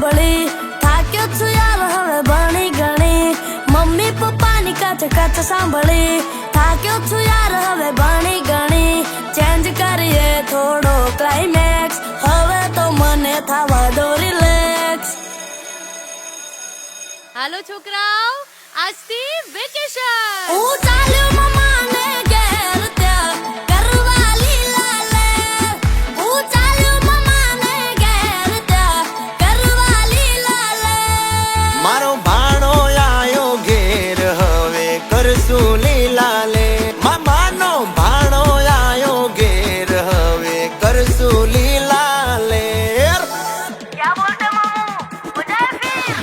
સાંભળી થાક્યો છું યાર હવે ભણી ગણી મમ્મી પપ્પાની કચ સાંભળી થાક્યો છું યાર હવે ભણી ગણી ચેન્જ કરીએ થોડો ક્લાઇમેક્સ હવે તો મને થવા દો રિલેક્સ હાલો છોકરાઓ આજથી વેકેશન હું ચાલ્યો મમ્માને ઘેર ત્યાં કરવા લીલા લે હું ચાલ્યો મમ્માને ઘેર ત્યાં કરવા લીલા લે મારો ભાણો આયો ઘેર હવે કરશું લીલા લે મામાનો ભાણો આયો ઘેર હવે કરશું લીલા લે क्या बोलते मामू बजाए फिर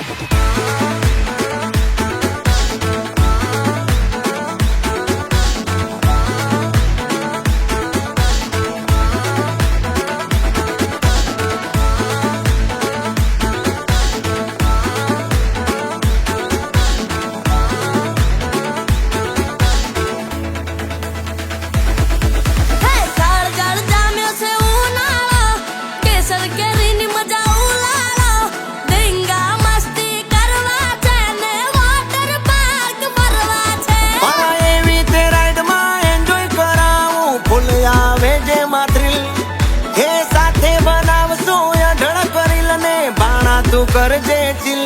તું કરજે ચીલ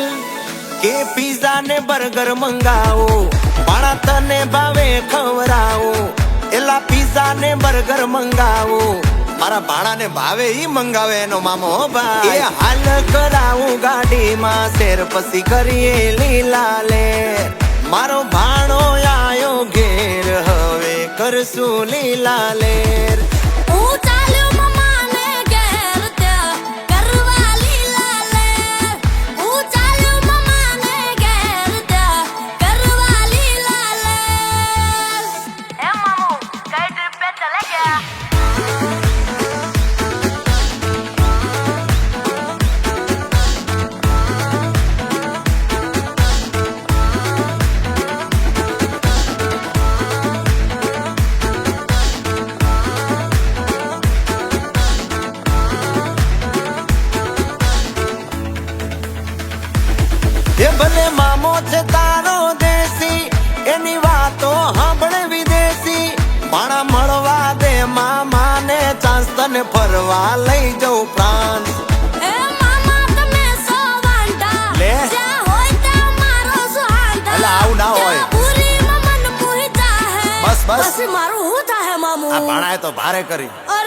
કે પીઝા ને બર્ગર મંગાવો ભાણા તને ભાવે ખવરાવો એલા પીઝા ને બર્ગર મંગાવો મારા ભાણા ને ભાવે ઈ મંગાવે એનો મામો ભાઈ એ હાલ કરાવું ગાડીમાં શેર પછી કરીએ લીલા લે મારો ભાણો આયો ઘેર હવે કરશું લીલા લે હું ચાલ્યો મમ્માને ઘેર ત્યાં કરવા લીલા લે હું ચાલ્યો મમ્માને ઘેર ત્યાં કરવા લીલા લે હે મામू કઈ ટ્રીપ पे चले गया એ ભલે મામો છે તારો દેશી એની વાતો સાંભળે વિદેશી માણા મળવા દે મામાને ચાન્સ તને ફરવા લઈ જવું પ્રાંત એ મામા તમે સો વાંઢા લે. જ્યાં હોય ત્યાં મારો સુહાંધા અલા, આવું ના હોય. ત્યાં પૂરી મમન પૂરી ચાહે બસ, બસ. પછી મારું હું ચાહે મામુ આ ભાણાએ તો ભારે કરી અરે